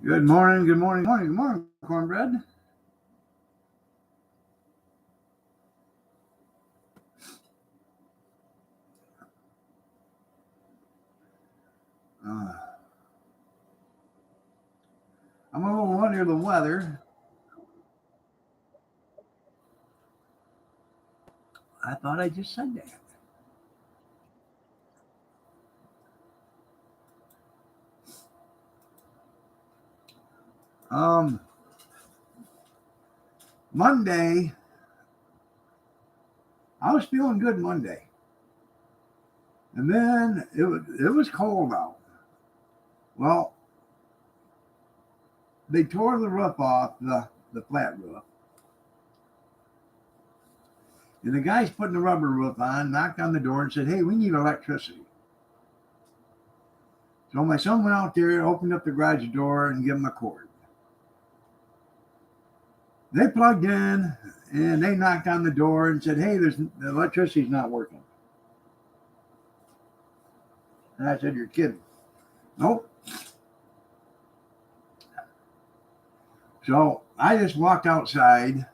Good morning, good morning, morning, good morning, cornbread. Uh, I'm a little under the weather. I thought I just said that. Um, Monday, I was feeling good Monday, and then it was cold out. Well, they tore the roof off the flat roof, and the guys putting the rubber roof on knocked on the door and said, "Hey, we need electricity." So my son went out there, opened up the garage door, and gave him a cord. They plugged in and they knocked on the door and said, "Hey, the electricity's not working." And I said, "You're kidding." Nope. So I just walked outside.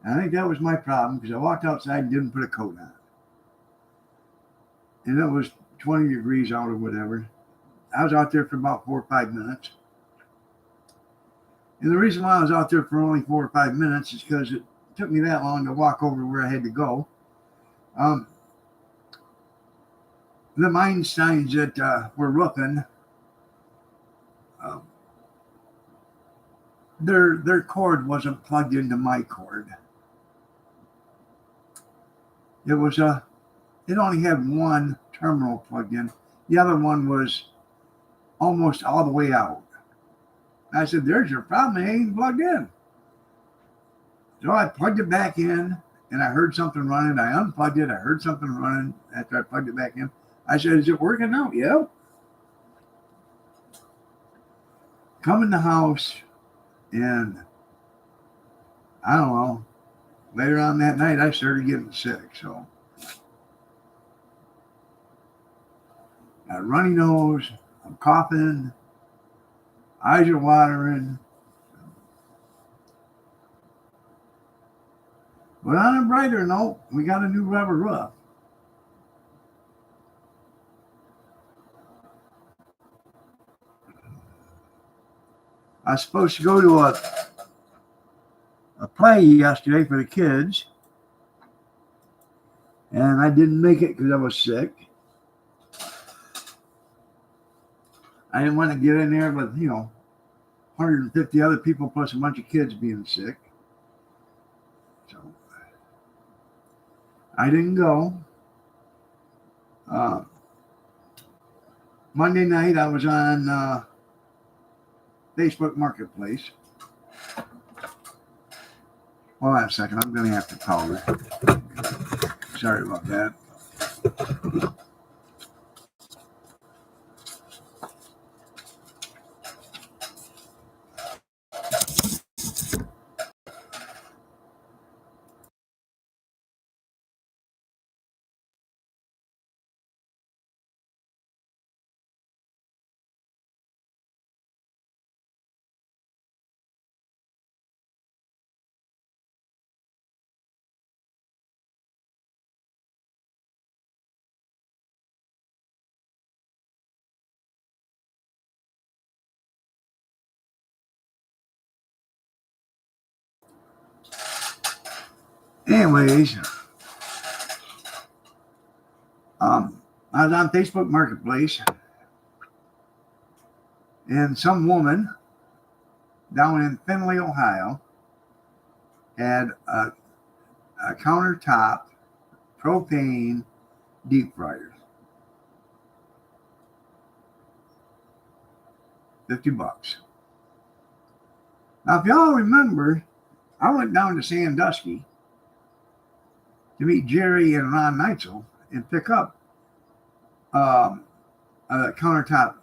I think that was my problem because I walked outside and didn't put a coat on. And it was 20 degrees out or whatever. I was out there for about 4 or 5 minutes. And the reason why I was out there for only 4 or 5 minutes is because it took me that long to walk over where I had to go. Um, the mine signs that were roofing, um, their cord wasn't plugged into my cord. It was it only had one terminal plugged in. The other one was almost all the way out. I said, "There's your problem. It ain't plugged in." So I plugged it back in and I heard something running. I unplugged it. I heard something running after I plugged it back in. I said, "Is it working now?" "Yep." Come in the house and I don't know. Later on that night, I started getting sick. So I had a runny nose. I'm coughing. Eyes are watering. But on a brighter note, we got a new rubber roof. I was supposed to go to a play yesterday for the kids, and I didn't make it because I was sick. I didn't want to get in there with, 150 other people plus a bunch of kids being sick. So I didn't go. Uh, Monday night, I was on Facebook Marketplace. Hold on a second. I'm going to have to call her. Sorry about that. Anyways, I was on Facebook Marketplace, and some woman down in Findlay, Ohio, had a countertop propane deep fryer, $50. Now, if y'all remember, I went down to Sandusky to meet Jerry and Ron Neitzel and pick up um, a countertop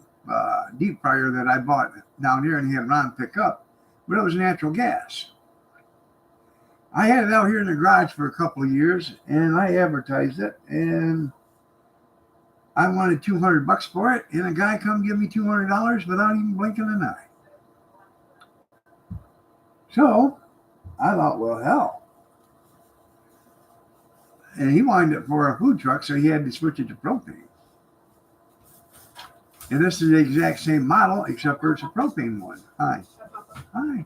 deep fryer that I bought down here and had Ron pick up, but it was natural gas. I had it out here in the garage for a couple of years and I advertised it, and I wanted $200 for it, and a guy come give me $200 without even blinking an eye. So I thought, well, hell. And he wanted it for a food truck, so he had to switch it to propane. And this is the exact same model, except for it's a propane one. Hi. Hi.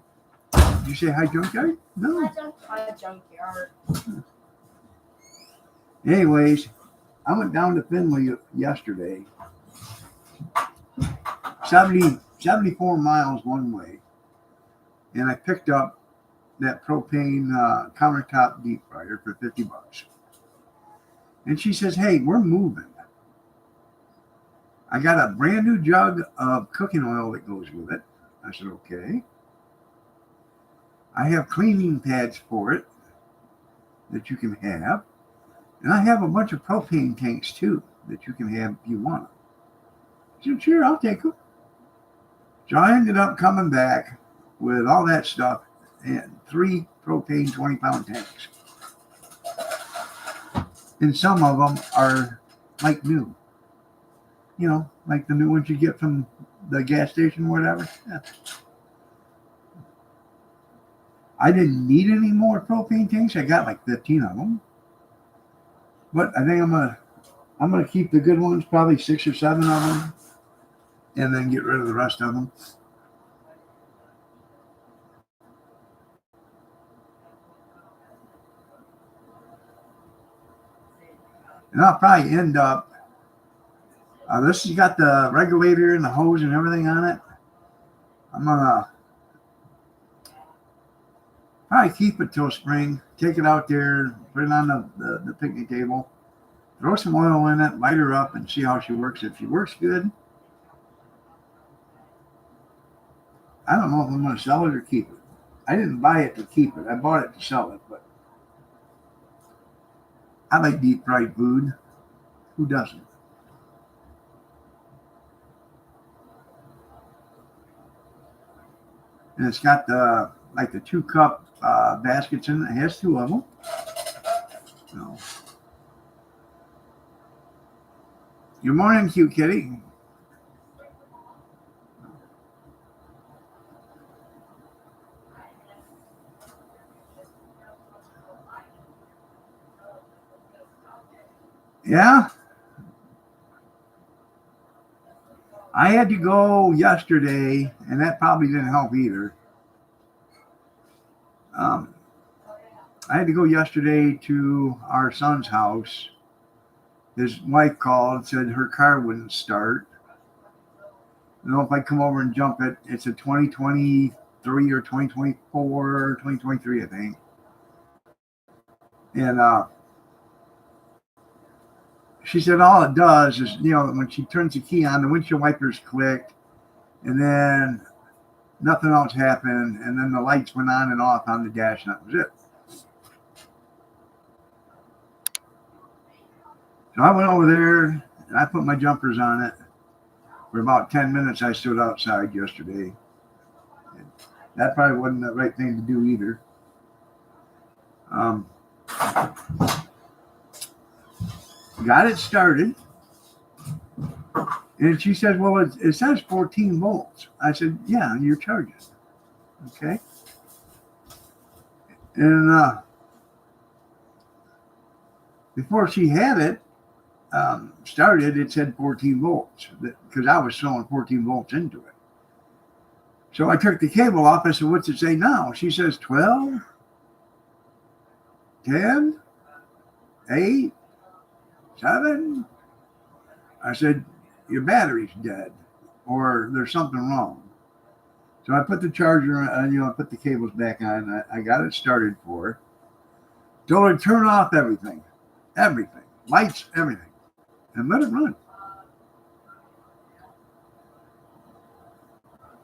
Did you say hi, junkyard? No. Hi, junkyard. Anyways, I went down to Findlay yesterday. 74 miles one way. And I picked up that propane countertop deep fryer for $50. And she says, hey, we're moving. I got a brand new jug of cooking oil that goes with it. I said, okay. I have cleaning pads for it that you can have. And I have a bunch of propane tanks too that you can have if you want them. I said, sure, I'll take them. So I ended up coming back with all that stuff and 3 propane 20-pound tanks. And some of them are like new. You know, like the new ones you get from the gas station or whatever. Yeah. I didn't need any more propane tanks. I got like 15 of them. But I think I'm gonna keep the good ones, probably 6 or 7 of them, and then get rid of the rest of them. And I'll probably end up. This has got the regulator and the hose and everything on it. I'm gonna probably keep it till spring. Take it out there, put it on the picnic table, throw some oil in it, light her up, and see how she works. If she works good, I don't know if I'm gonna sell it or keep it. I didn't buy it to keep it. I bought it to sell it, but I like deep fried food. Who doesn't? And it's got the 2-cup baskets in it. It has 2 of them. So. Good morning, cute kitty. Yeah. I had to go yesterday, and that probably didn't help either. I had to go yesterday to our son's house. His wife called and said her car wouldn't start. I don't know if I come over and jump it. It's a 2023 or 2024, 2023, I think. And she said all it does is, when she turns the key on, the windshield wipers clicked, and then nothing else happened, and then the lights went on and off on the dash, and that was it. So I went over there, and I put my jumpers on it. For about 10 minutes, I stood outside yesterday. And that probably wasn't the right thing to do either. Got it started. And she said, well, it says 14 volts. I said, yeah, you're charging. Okay. And before she had it started, it said 14 volts because I was throwing 14 volts into it. So I took the cable off. I said, what's it say now? She says 12, 10, 8, 7. I said, your battery's dead or there's something wrong. So I put the charger, I put the cables back on. I got it started for her. Told her to turn off everything, lights, everything, and let it run.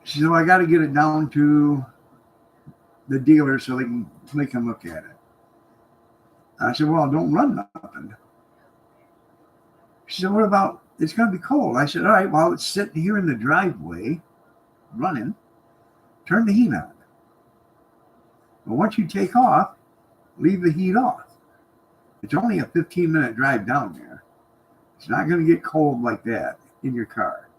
She said, well, I got to get it down to the dealer so they can look at it. I said, well, don't run nothing. She said, what about, it's going to be cold. I said, all right, well, it's sitting here in the driveway running. Turn the heat on. But once you take off, leave the heat off. It's only a 15-minute drive down there. It's not going to get cold like that in your car.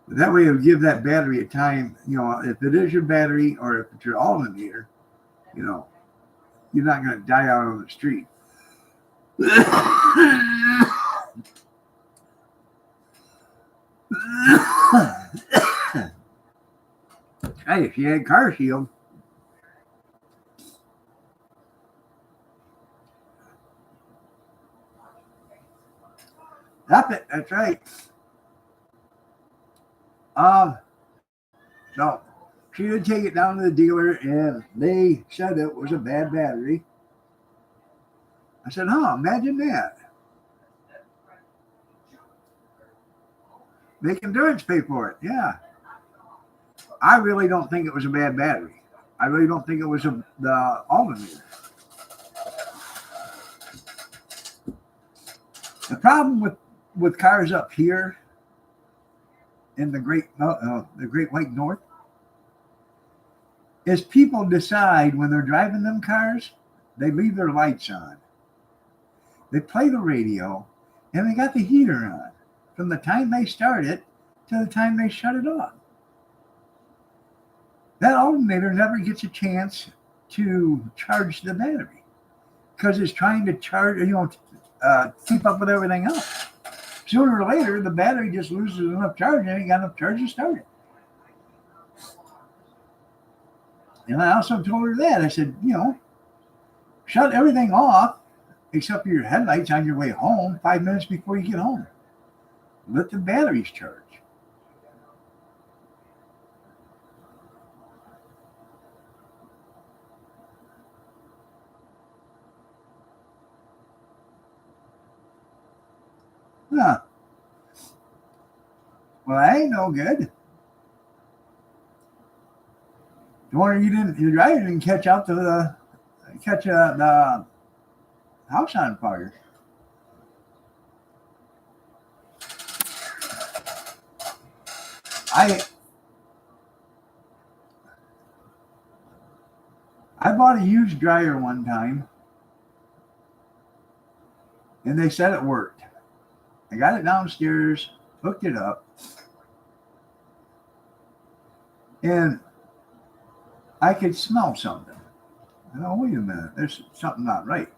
But that way it'll give that battery a time, if it is your battery or if it's your alternator, you're not going to die out on the street. Hey, if you had car shield, that's right. So she did take it down to the dealer and they said it was a bad battery. I said, imagine that. Make endurance pay for it. Yeah. I really don't think it was a bad battery. I really don't think it was the alternator. The problem with cars up here in the Great White North is people decide when they're driving them cars, they leave their lights on. They play the radio and they got the heater on from the time they start it to the time they shut it off. That alternator never gets a chance to charge the battery because it's trying to charge, keep up with everything else. Sooner or later, the battery just loses enough charge and ain't got enough charge to start it. And I also told her that. I said, shut everything off except for your headlights on your way home 5 minutes before you get home. Let the batteries charge. Huh. Well, that ain't no good. The wonder your driver didn't catch the house on fire. I bought a used dryer one time, and they said it worked. I got it downstairs, hooked it up, and I could smell something. Wait a minute, there's something not right.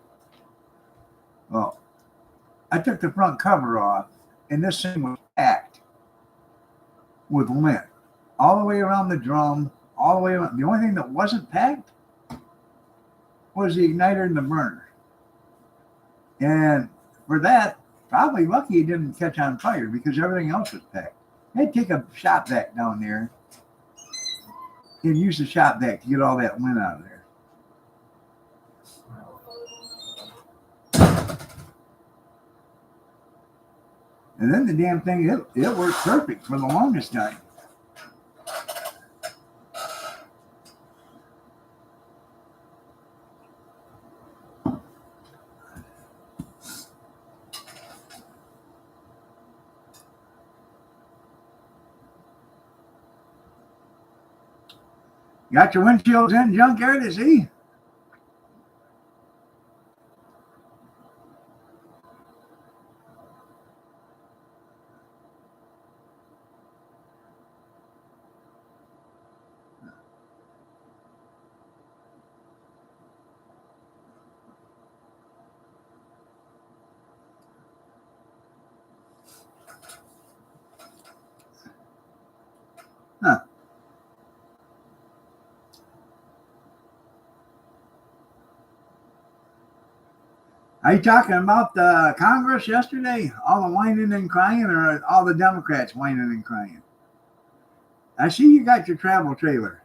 Well, I took the front cover off, and this thing was packed with lint all the way around the drum, all the way around. The only thing that wasn't packed was the igniter and the burner. And for that, probably lucky it didn't catch on fire because everything else was packed. I'd take a shop vac down there and use the shop vac to get all that lint out of there. And then the damn thing, it worked perfect for the longest time. Got your windshields in, junkyard, to see? Huh. Are you talking about the Congress yesterday? All the whining and crying, or all the Democrats whining and crying? I see you got your travel trailer.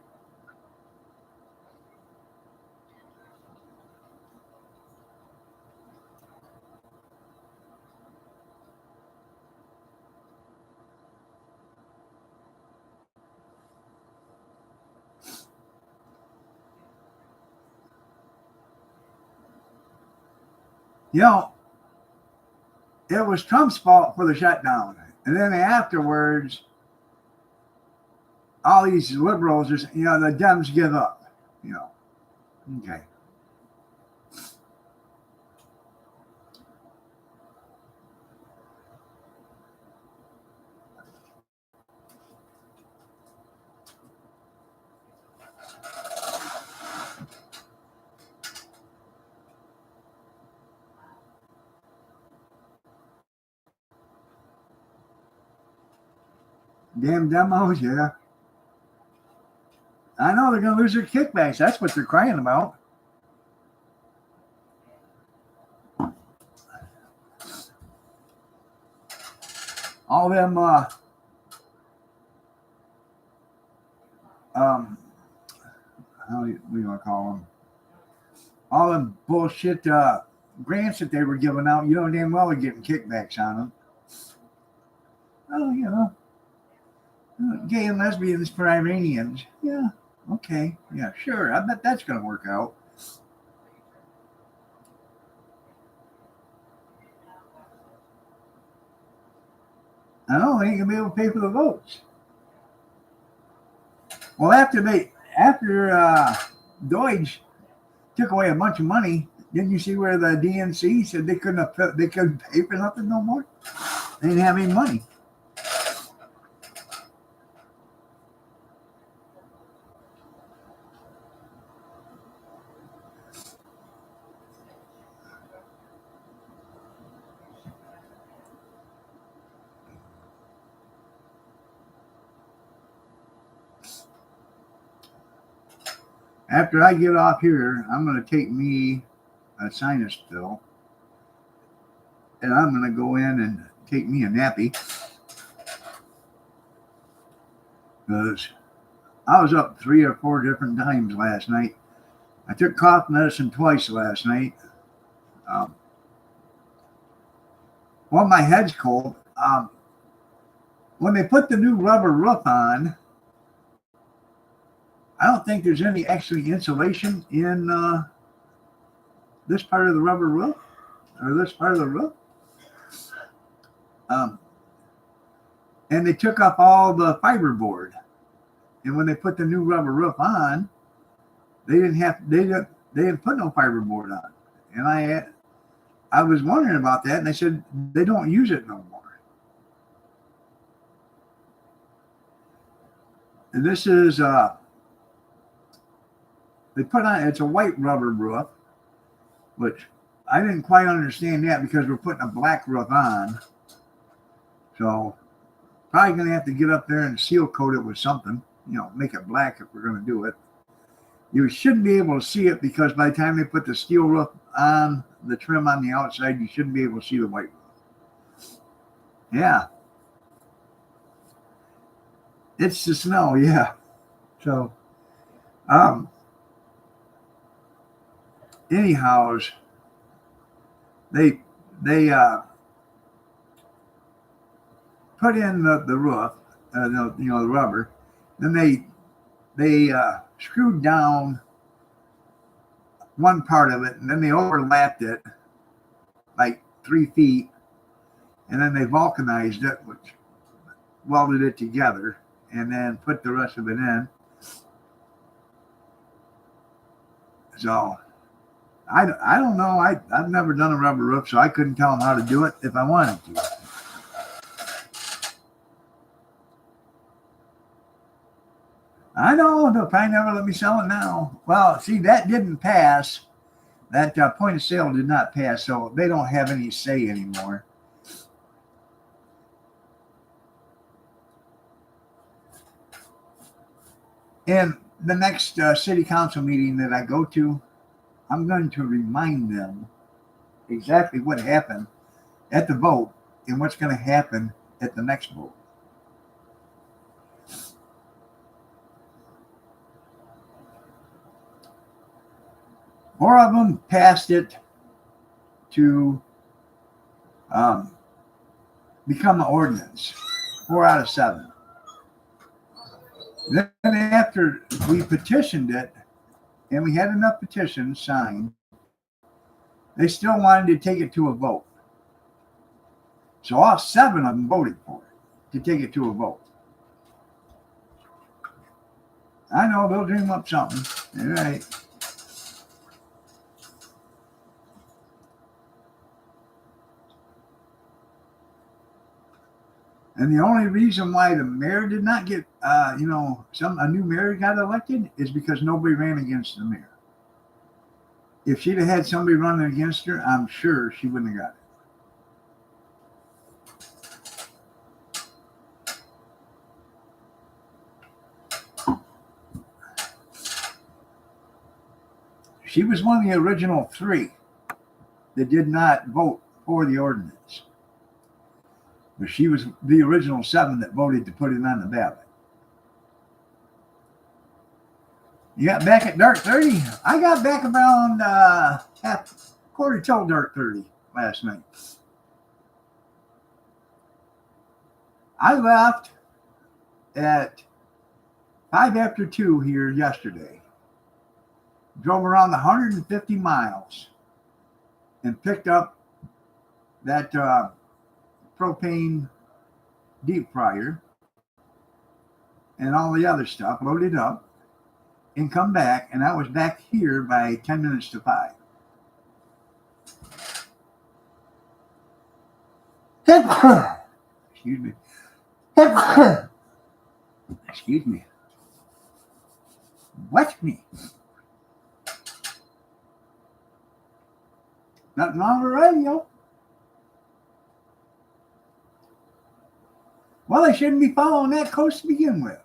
It was Trump's fault for the shutdown. And then afterwards, all these liberals, the Dems give up. Okay. Damn demos, yeah. I know they're going to lose their kickbacks. That's what they're crying about. All them, how do you want to call them? All them bullshit grants that they were giving out. You know damn well they're getting kickbacks on them. Oh, you know, gay and lesbians for Iranians. Yeah, okay, yeah, sure. I bet that's going to work out. I know they ain't gonna be able to pay for the votes. Well, after Deutsch took away a bunch of money, didn't you see where the DNC said they couldn't pay for nothing no more? They didn't have any money. After I get off here, I'm going to take me a sinus pill, and I'm going to go in and take me a nappy, because I was up 3 or 4 different times last night. I took cough medicine twice last night. Well, my head's cold. When they put the new rubber roof on, I don't think there's any actually insulation in this part of the rubber roof, or this part of the roof. And they took up all the fiberboard. And when they put the new rubber roof on, they didn't put no fiberboard on. And I was wondering about that, and they said they don't use it no more. And this is they put on, it's a white rubber roof, which I didn't quite understand that because we're putting a black roof on. So probably going to have to get up there and seal coat it with something, you know, make it black if we're going to do it. You shouldn't be able to see it because by the time they put the steel roof on, the trim on the outside, you shouldn't be able to see the white roof. Yeah. It's the snow, yeah. So, anyhow, they put in the roof, the rubber. Then they screwed down one part of it, and then they overlapped it like 3 feet, and then they vulcanized it, which welded it together, and then put the rest of it in. So I don't know. I've never done a rubber roof, so I couldn't tell them how to do it if I wanted to. I know, they'll probably never let me sell it now. Well, see, that didn't pass. That point of sale did not pass, so they don't have any say anymore. And the next city council meeting that I go to, I'm going to remind them exactly what happened at the vote and what's going to happen at the next vote. Four of them passed it to become an ordinance. 4 out of 7. Then after we petitioned it, and we had enough petitions signed, they still wanted to take it to a vote. So all 7 of them voted for it, to take it to a vote. I know, they'll dream up something. All right. And the only reason why the mayor did not get, a new mayor got elected is because nobody ran against the mayor. If she'd have had somebody running against her, I'm sure she wouldn't have got it. She was one of the original 3 that did not vote for the ordinance. But she was the original 7 that voted to put it on the ballot. You got back at dark 30? I got back around quarter till dark 30 last night. I left at 5 after 2 here yesterday. Drove around 150 miles and picked up that propane deep fryer and all the other stuff, loaded up, and come back, and I was back here by 10 minutes to 5. Excuse me. Excuse me. Wet me. Nothing wrong with radio. Well, they shouldn't be following that coast to begin with.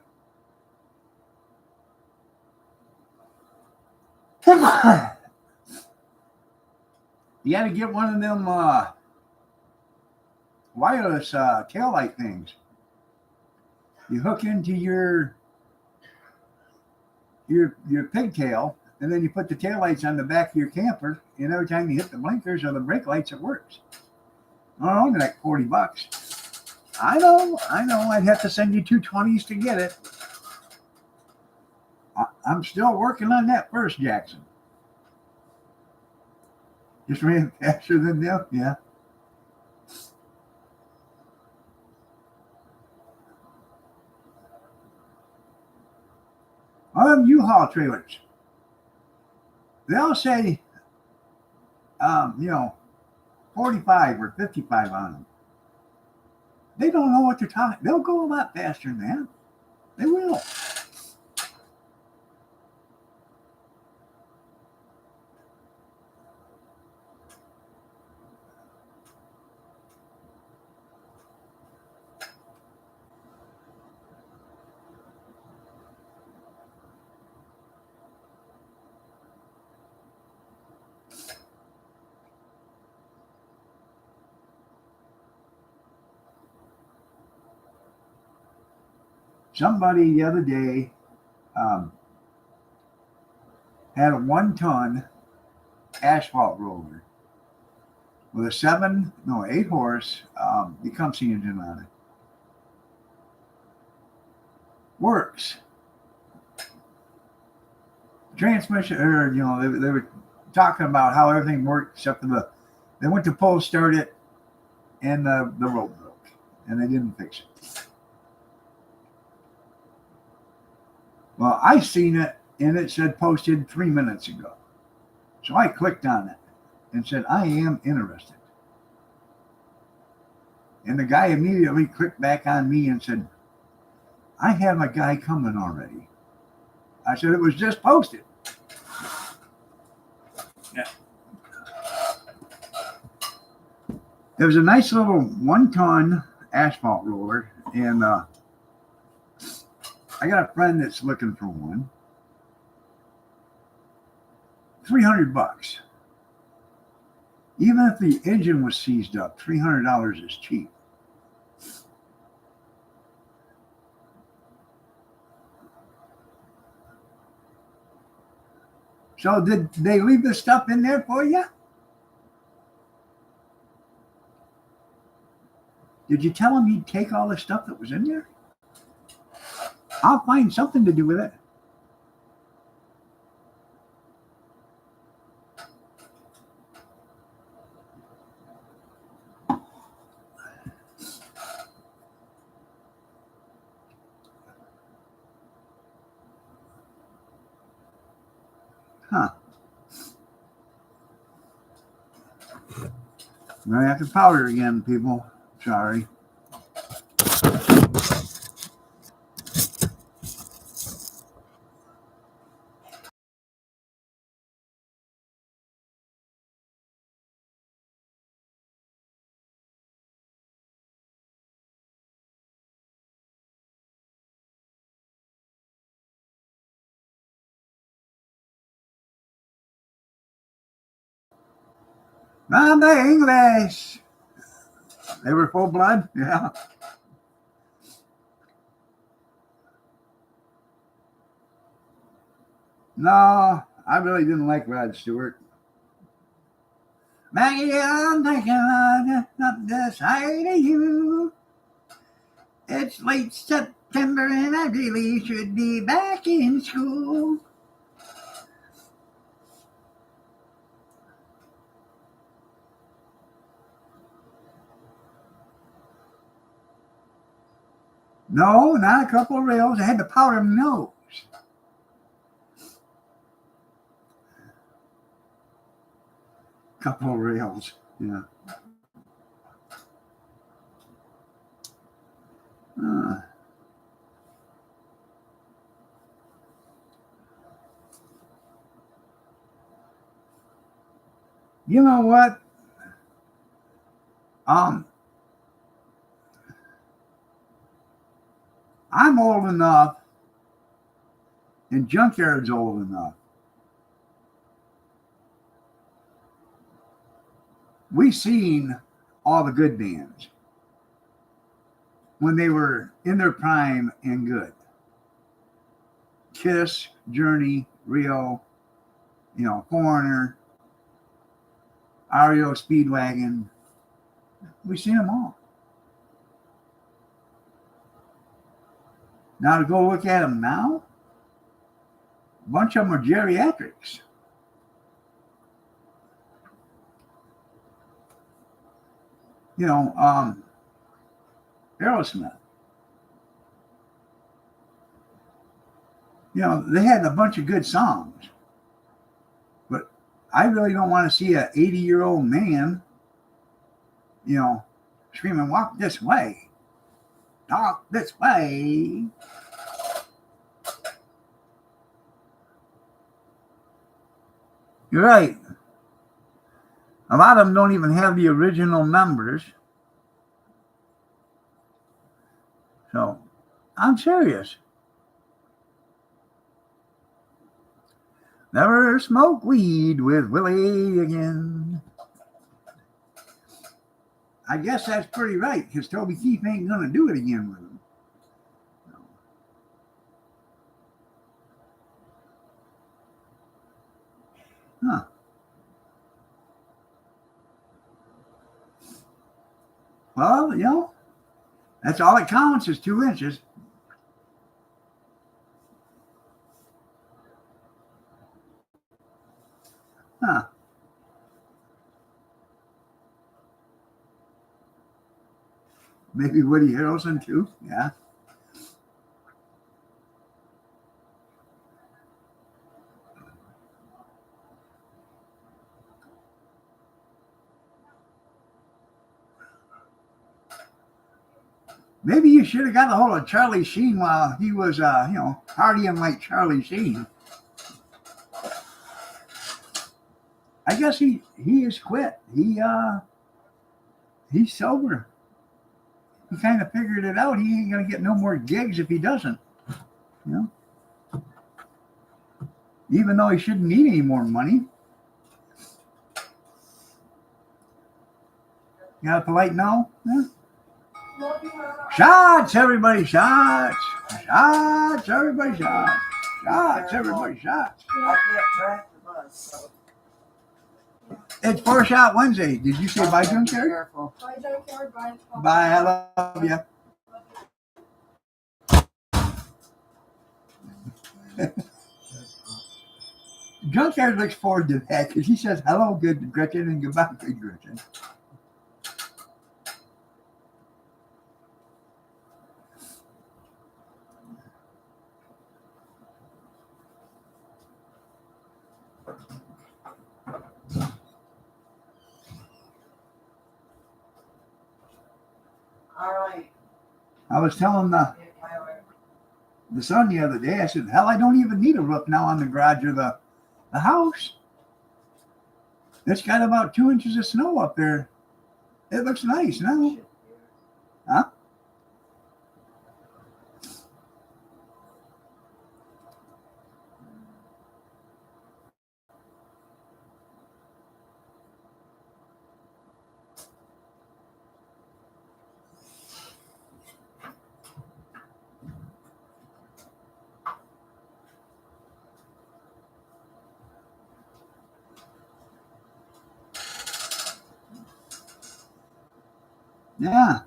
You got to get one of them wireless taillight things. You hook into your pigtail, and then you put the taillights on the back of your camper, and every time you hit the blinkers or the brake lights, it works. Only like $40. I know. I'd have to send you 220s to get it. I'm still working on that first, Jackson. Just ran faster than them, yeah. All them U-Haul trailers, they all say, 45 or 55 on them. They don't know what they're talking. They'll go a lot faster than that. They will. Somebody the other day had a 1-ton asphalt roller with a 8 horse Tecumseh engine on it. Works. Transmission, or they were talking about how everything worked except for they went to pull start it, and the rope broke, and they didn't fix it. Well, I seen it, and it said posted 3 minutes ago. So I clicked on it and said, I am interested. And the guy immediately clicked back on me and said, I have a guy coming already. I said, it was just posted. Yeah. It was a nice little 1-ton asphalt roller, and I got a friend that's looking for one. $300. Even if the engine was seized up, $300 is cheap. So did they leave the stuff in there for you? Did you tell them you'd take all the stuff that was in there? I'll find something to do with it. Huh. I have to powder again, people. Sorry. From the English. They were full blood? Yeah. No, I really didn't like Rod Stewart. Maggie, I'm thinking of the sight of you. It's late September and I really should be back in school. No, not a couple of rails. I had to powder my nose. Couple of rails, yeah. You know what? I'm old enough, and Junkyard's old enough. We seen all the good bands when they were in their prime and good. Kiss, Journey, Rio, Foreigner, REO Speedwagon. We seen them all. Now to go look at them now, a bunch of them are geriatrics. Aerosmith. They had a bunch of good songs, but I really don't want to see an 80-year-old man, screaming, "Walk this way, talk this way." You're right. A lot of them don't even have the original members. So, I'm serious. Never smoke weed with Willie again. I guess that's pretty right, because Toby Keith ain't going to do it again with him. Huh. Well, that's all that counts is 2 inches. Huh. Maybe Woody Harrelson too. Yeah. Maybe you should have got a hold of Charlie Sheen while he was, partying like Charlie Sheen. I guess he has quit. He's sober. He kind of figured it out. He ain't gonna get no more gigs if he doesn't. Even though he shouldn't need any more money. Got a polite no? Yeah. Shots, everybody, shots. Shots, everybody, shots. Shots, everybody, shots. I can't track the bus, so. It's 4-Shot Wednesday. Did you say bye, Junkyard? Careful. Bye, Junkyard. Bye. Bye, I love you. Junkyard looks forward to that because he says hello, good Gretchen, and goodbye, good Gretchen. All right. I was telling the son the other day, I said, hell, I don't even need a roof now on the garage or the house. It's got about 2 inches of snow up there. It looks nice now. Huh? Yeah.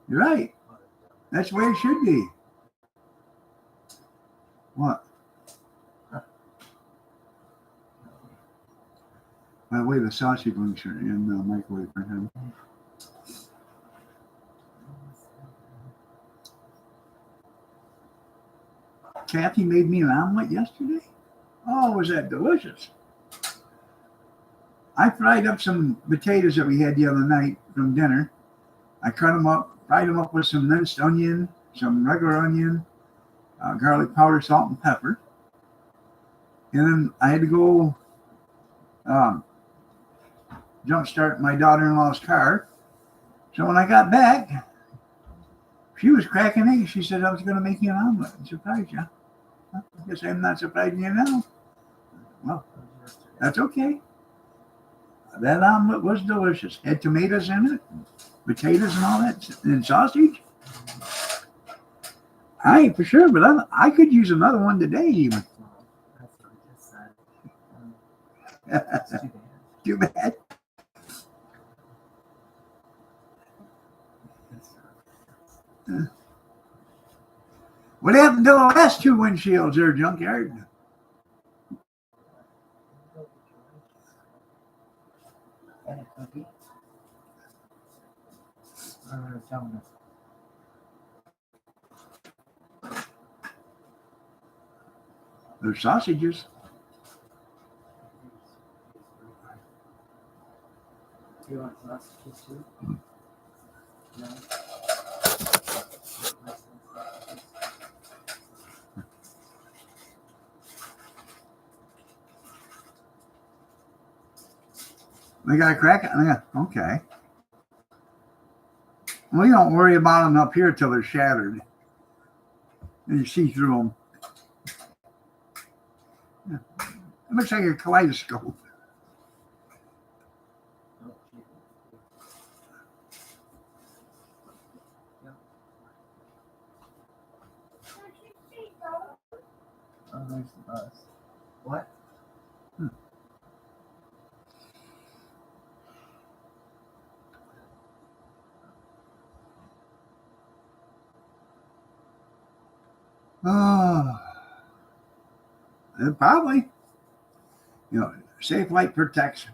You're right. That's the way it should be. What? By the way, the sausage links are in the microwave for him. Kathy made me an omelet yesterday. Oh, was that delicious? I fried up some potatoes that we had the other night from dinner. I cut them up, fried them up with some minced onion, some regular onion, garlic powder, salt, and pepper. And then I had to go jumpstart my daughter-in-law's car. So when I got back, she was cracking eggs. She said I was going to make you an omelet and surprise you. I guess I'm not surprising you now. Well, that's okay. That omelet was delicious. Had tomatoes in it, potatoes and all that, and sausage. I ain't for sure, but I could use another one today even. That's too bad. Too bad. What happened to the last two windshields there, Junkyard? And a cookie. Or donut. They're sausages. Do you want sausages too? No. They got a crack? Yeah, okay. Well, you don't worry about them up here till they're shattered. And you see through them. Yeah. It looks like a kaleidoscope. Oh, there's the bus. What? Oh, probably. Safe light protects.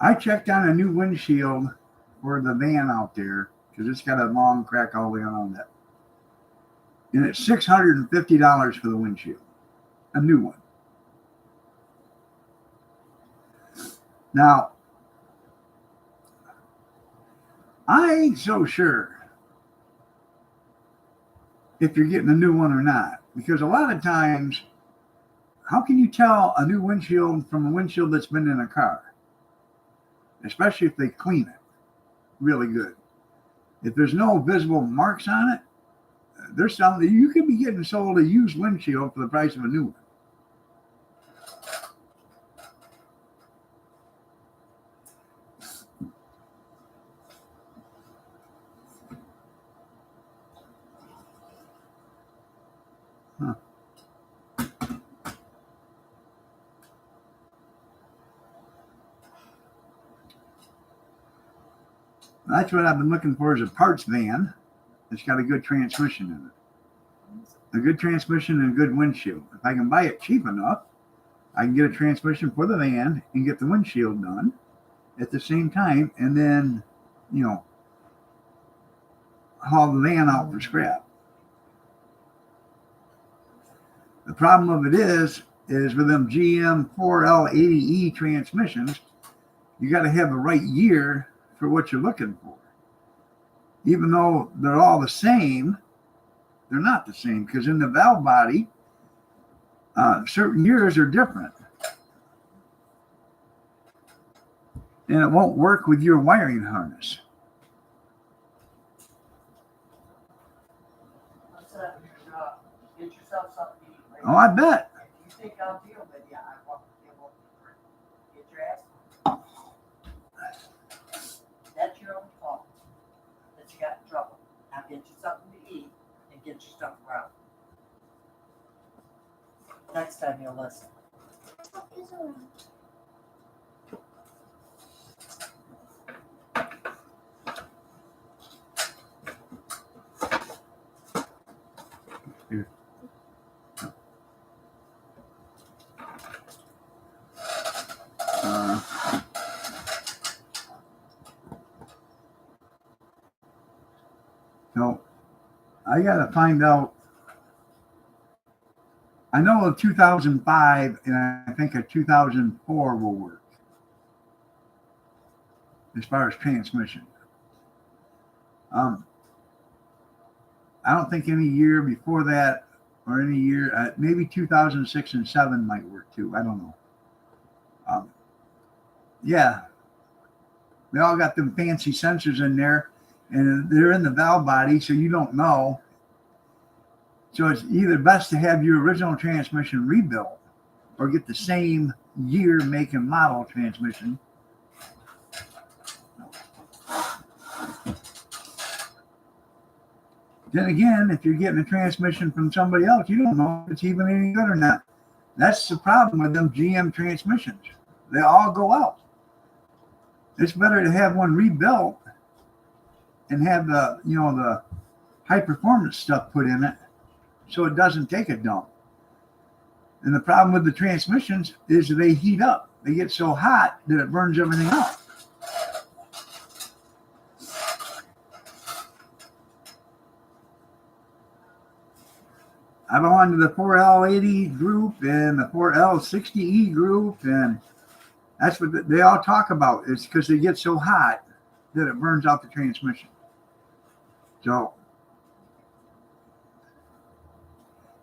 I checked on a new windshield for the van out there because it's got a long crack all the way around it. And it's $650 for the windshield, a new one. Now, I ain't so sure if you're getting a new one or not, because a lot of times, how can you tell a new windshield from a windshield that's been in a car? Especially if they clean it really good. If there's no visible marks on it, there's something you could be getting sold a used windshield for the price of a new one. Huh. That's what I've been looking for, is a parts van that's got a good transmission in it. A good transmission and a good windshield. If I can buy it cheap enough, I can get a transmission for the van and get the windshield done at the same time, and then, haul the van out for scrap. The problem of it is with them GM 4L80E transmissions, you got to have the right year for what you're looking for. Even though they're all the same, they're not the same, because in the valve body, certain years are different. And it won't work with your wiring harness. Get yourself something to eat. Right? Oh, I bet. If you think I'll deal with you, I won't be able to get your ass. That's your own fault that you got in trouble. I'll get you something to get your stuff around. Next time you'll listen. What is around? So I got to find out. I know a 2005 and I think a 2004 will work as far as transmission. I don't think any year before that or any year, maybe 2006 and 7 might work too. I don't know. Yeah, they all got them fancy sensors in there, and they're in the valve body, so you don't know. So it's either best to have your original transmission rebuilt or get the same year, make, and model transmission. Then again, if you're getting a transmission from somebody else, you don't know if it's even any good or not. That's the problem with them GM transmissions. They all go out. It's better to have one rebuilt and have the, the high performance stuff put in it so it doesn't take a dump. And the problem with the transmissions is they heat up. They get so hot that it burns everything up. I belong to the 4L80 group and the 4L60E group, and that's what they all talk about. It's because they get so hot that it burns out the transmission. So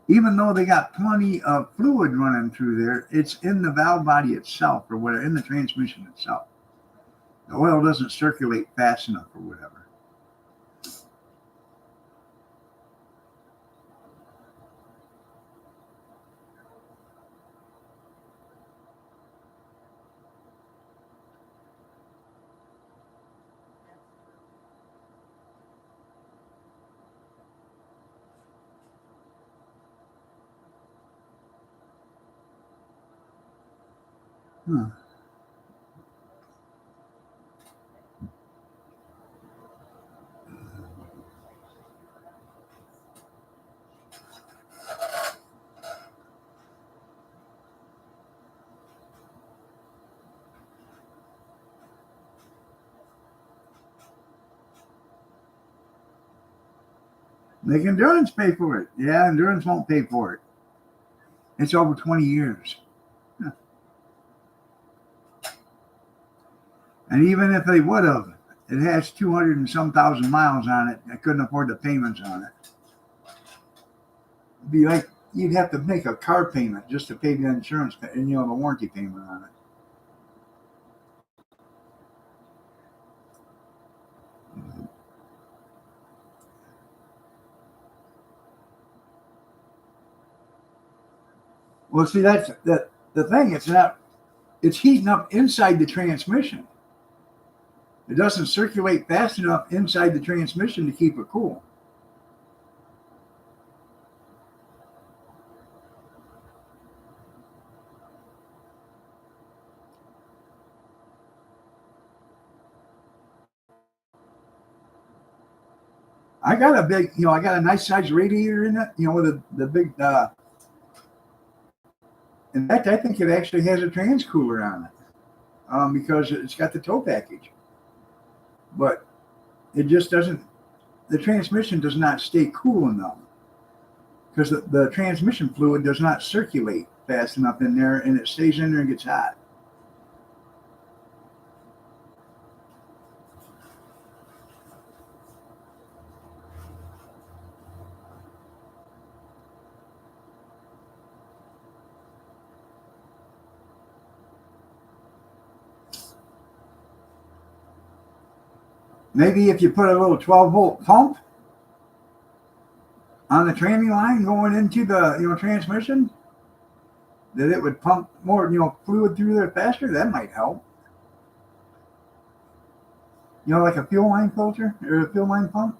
even though they got plenty of fluid running through there, it's in the valve body itself or whatever, in the transmission itself. The oil doesn't circulate fast enough or whatever. Huh. Make Endurance pay for it. Yeah, Endurance won't pay for it. It's over 20 years. Huh. And even if they would have, it has 200 and some thousand miles on it. I couldn't afford the payments on it. It'd be like you'd have to make a car payment just to pay the insurance and the warranty payment on it. Well, see, that's the thing. It's heating up inside the transmission. It doesn't circulate fast enough inside the transmission to keep it cool. I got a big, I got a nice size radiator in it, with the big, in fact, I think it actually has a trans cooler on it, because it's got the tow package. But it just doesn't, the transmission does not stay cool enough because the transmission fluid does not circulate fast enough in there, and it stays in there and gets hot. Maybe if you put a little 12-volt pump on the tranny line going into the transmission, that it would pump more fluid through there faster. That might help. Like a fuel line filter or a fuel line pump.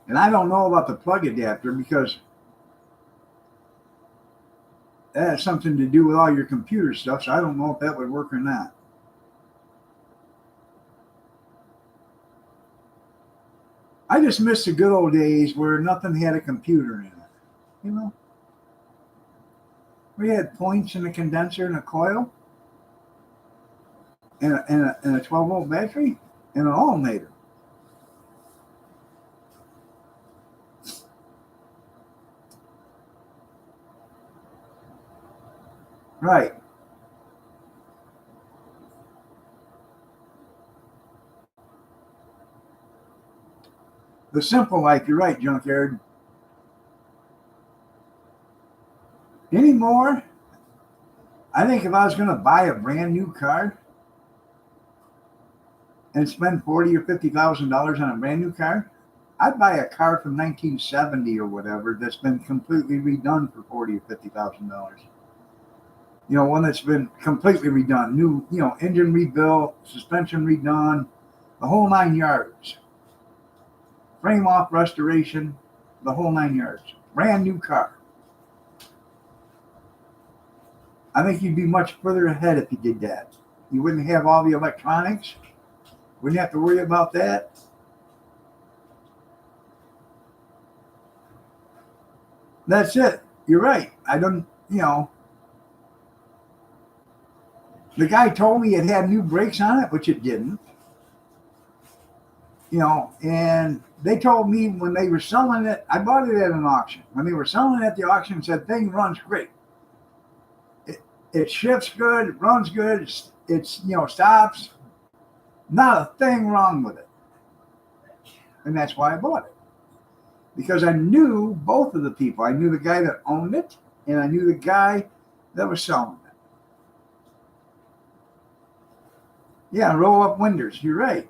And I don't know about the plug adapter because that has something to do with all your computer stuff, so I don't know if that would work or not. I just miss the good old days where nothing had a computer in it. You know? We had points in a condenser and a coil and a 12-volt battery and an alternator. Right. The simple life, you're right, Junkyard. Anymore, I think if I was going to buy a brand new car and spend $40,000 or $50,000 on a brand new car, I'd buy a car from 1970 or whatever that's been completely redone for $40,000 or $50,000. You know, one that's been completely redone, new, you know, engine rebuilt, suspension redone, the whole 9 yards. Frame off restoration, the whole 9 yards. Brand new car. I think you'd be much further ahead if you did that. You wouldn't have all the electronics. Wouldn't have to worry about that. That's it. You're right. I don't, you know. The guy told me it had new brakes on it, which it didn't. You know, and they told me when they were selling it, I bought it at an auction. When they were selling it at the auction, said thing runs great. It shifts good, it runs good, it's you know, stops. Not a thing wrong with it. And that's why I bought it. Because I knew both of the people. I knew the guy that owned it, and I knew the guy that was selling it. Yeah, roll up windows. You're right.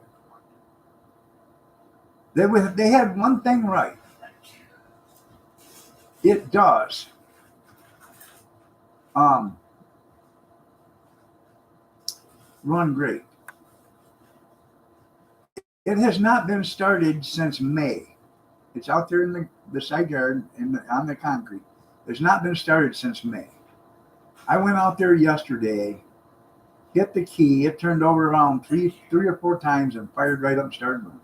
They had one thing right. It does. Run great. It has not been started since May. It's out there in the side yard on the concrete. It's not been started since May. I went out there yesterday, hit the key. It turned over around three or four times and fired right up and started running.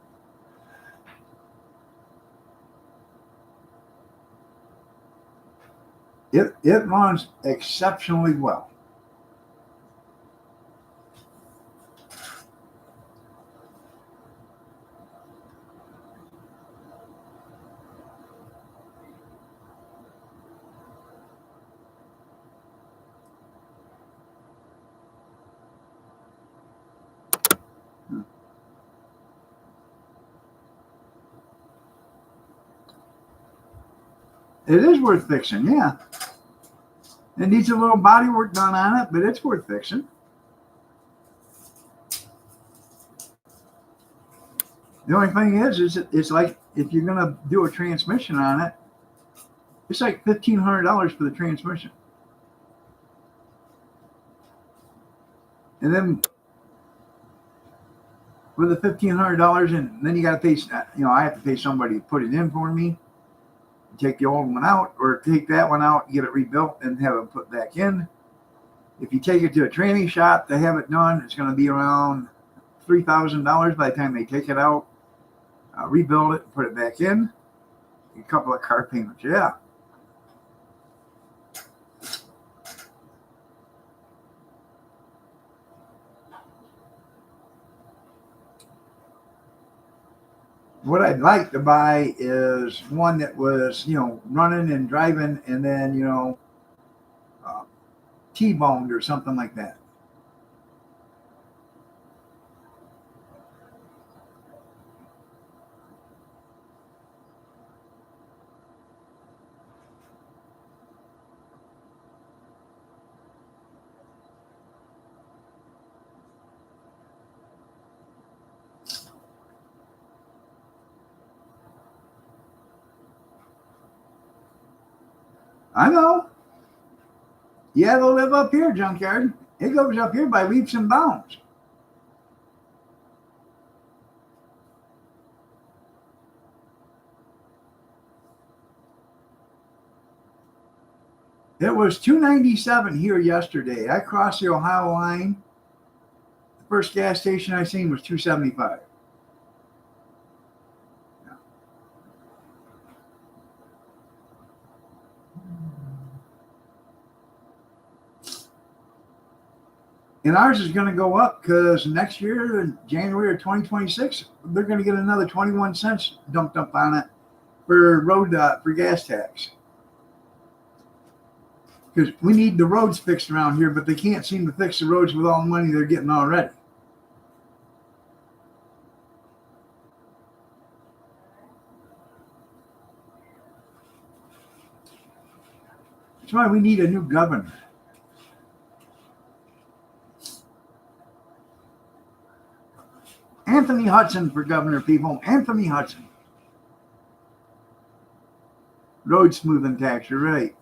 It runs exceptionally well. It is worth fixing, yeah. It needs a little body work done on it, but it's worth fixing. The only thing is it's like if you're gonna do a transmission on it, it's like $1,500 for the transmission, and then with the $1,500, and then you got to pay. You know, I have to pay somebody to put it in for me, take the old one out, or take that one out, get it rebuilt, and have it put back in. If you take it to a training shop to have it done, it's going to be around $3,000 by the time they take it out, rebuild it, put it back in. A couple of car payments, yeah. What I'd like to buy is one that was, you know, running and driving, and then, you know, T-boned or something like that. I know. Yeah, they'll live up here, Junkyard. It goes up here by leaps and bounds. It was 297 here yesterday. I crossed the Ohio line. The first gas station I seen was 275. And ours is going to go up because next year, in January of 2026, they're going to get another 21 cents dumped up on it for for gas tax. Because we need the roads fixed around here, but they can't seem to fix the roads with all the money they're getting already. That's why we need a new governor. Anthony Hudson for governor, people. Anthony Hudson. Road smoothing tax, you're right.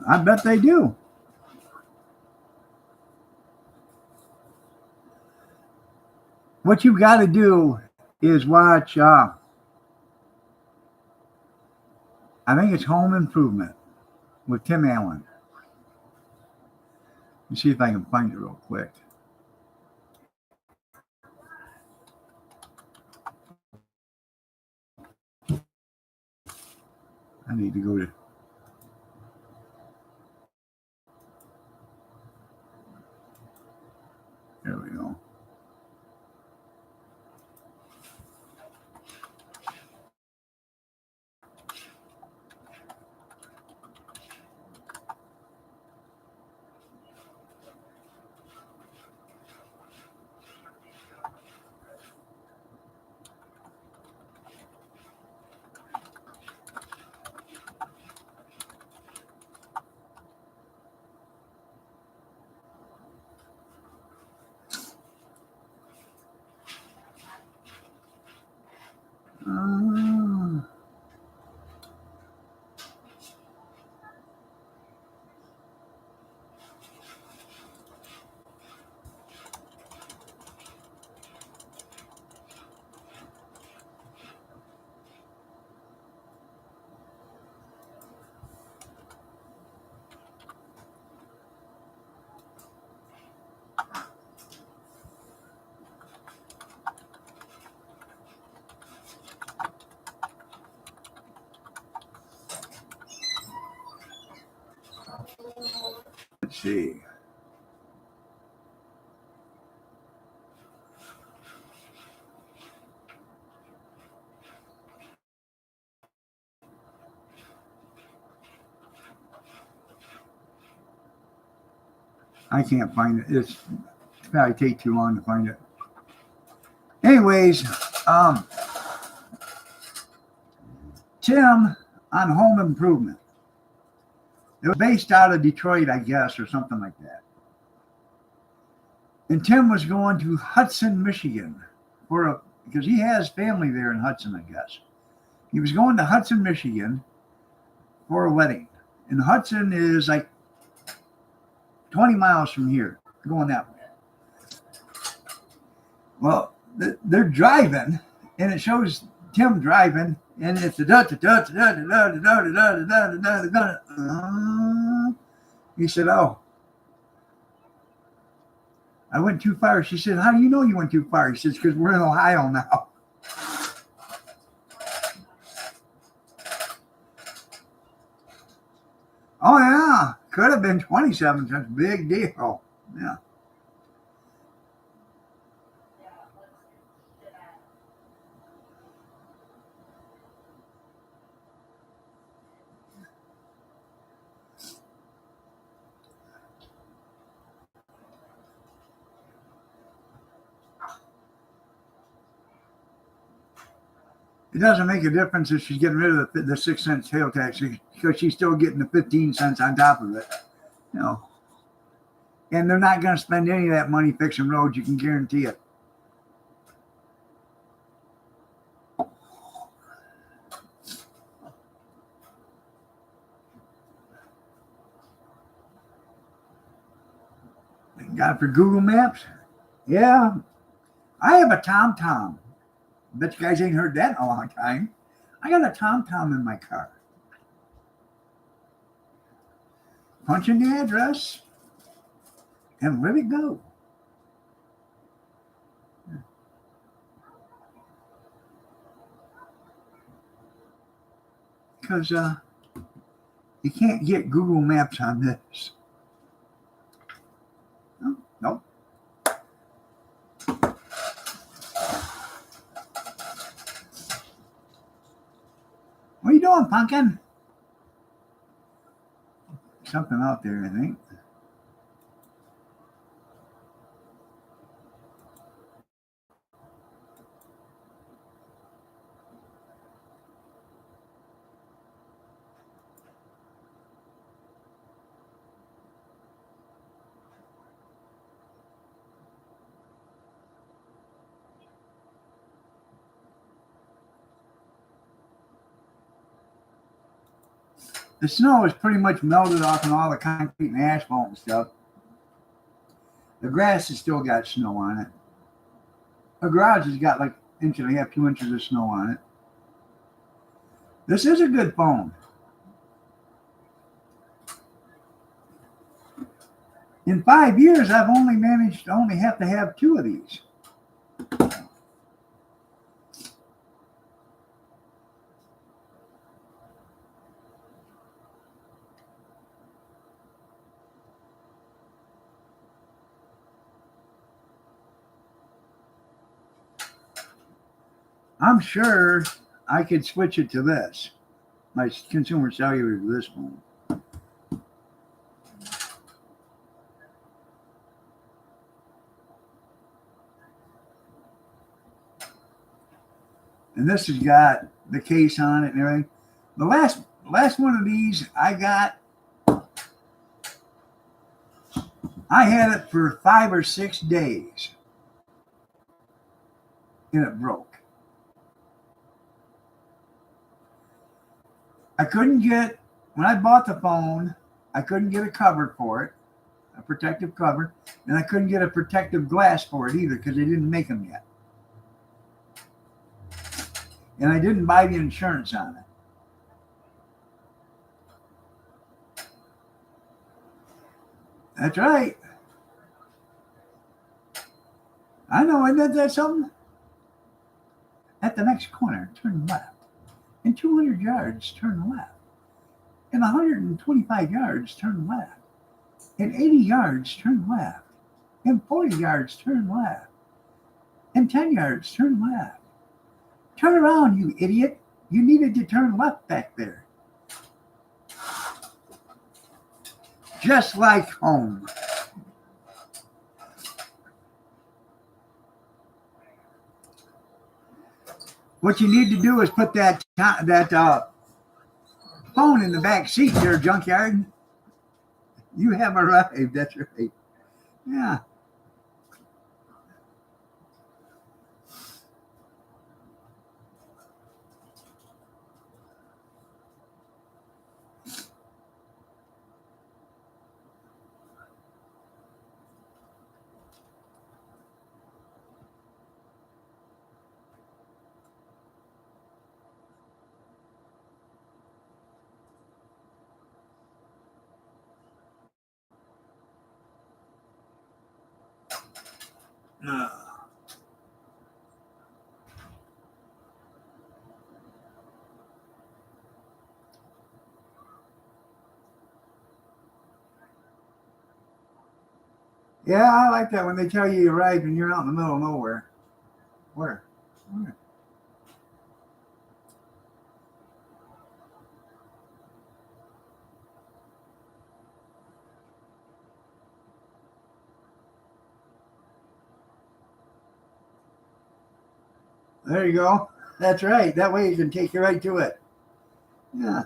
I bet they do. What you got to do is watch, I think it's Home Improvement with Tim Allen. Let me see if I can find it real quick. I need to go to. There we go. Let's see. I can't find it. It's probably take too long to find it. Anyways, Tim on Home Improvement. It was based out of Detroit, I guess, or something like that. And Tim was going to Hudson, Michigan because he has family there in Hudson, I guess. He was going to Hudson, Michigan for a wedding. And Hudson is like 20 miles from here, going that way. Well, they're driving, and it shows Tim driving, and it's he said, "Oh, I went too far." She said, "How do you know you went too far?" He says, "Because we're in Ohio now." Oh yeah, could have been 27 cents. Big deal. Yeah. It doesn't make a difference if she's getting rid of the 6 cent sales tax because she's still getting the 15 cents on top of it. You know, and they're not going to spend any of that money fixing roads. You can guarantee it. Got it for Google Maps? Yeah. I have a TomTom. Bet you guys ain't heard that in a long time. I got a TomTom in my car. Punch in the address and let it go. Because you can't get Google Maps on this. No, nope. What are you doing, pumpkin? Something out there, I think. The snow is pretty much melted off and all the concrete and asphalt and stuff. The grass has still got snow on it. The garage has got like 1.5 to 2 inches of snow on it. This is a good phone. In 5 years, I've only managed to only have to have 2 of these. I'm sure I could switch it to this. My consumer cellular to this phone. And this has got the case on it and everything. The last one of these I got, I had it for 5 or 6 days. And it broke. I couldn't get, when I bought the phone, I couldn't get a cover for it, a protective cover, and I couldn't get a protective glass for it either because they didn't make them yet. And I didn't buy the insurance on it. That's right. I know, isn't that something? At the next corner, turn left. In 200 yards, turn left. In 125 yards, turn left. In 80 yards, turn left. In 40 yards, turn left. In 10 yards, turn left. Turn around, you idiot. You needed to turn left back there. Just like home. What you need to do is put that phone in the back seat there, junkyard. You have arrived. That's right. Yeah. Yeah, I like that when they tell you arrived and you're out in the middle of nowhere. Where? There you go. That's right. That way you can take you right to it. Yeah.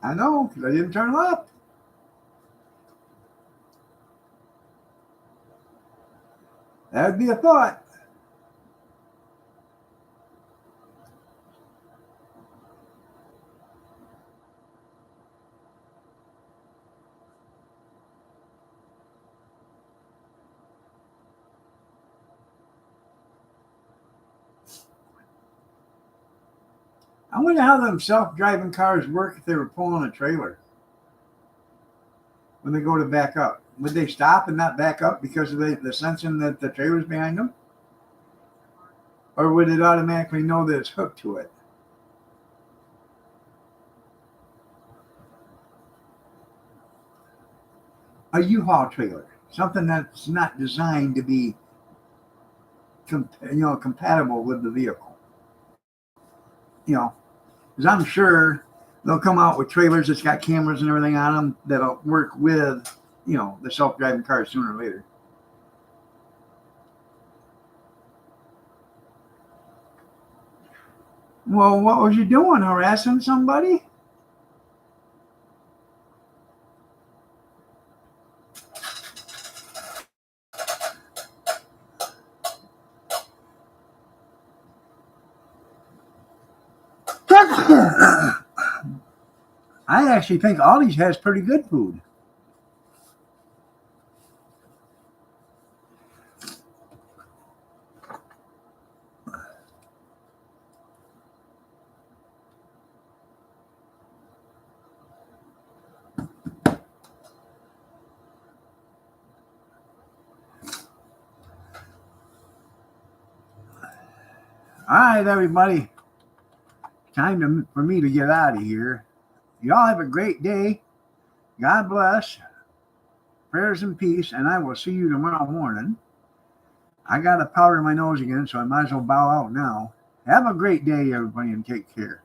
I know, because I didn't turn left. That would be a thought. I wonder how them self-driving cars work if they were pulling a trailer when they go to back up. Would they stop and not back up because of the sensing that the trailer's behind them? Or would it automatically know that it's hooked to it? A U-Haul trailer, something that's not designed to be, compatible with the vehicle. Because I'm sure they'll come out with trailers that's got cameras and everything on them that'll work with, the self-driving cars sooner or later. Well, what was you doing? Harassing somebody? I actually think Aldi's has pretty good food. All right, everybody. Time for me to get out of here. Y'all have a great day. God bless. Prayers and peace, and I will see you tomorrow morning. I got a powder in my nose again, so I might as well bow out now. Have a great day, everybody, and take care.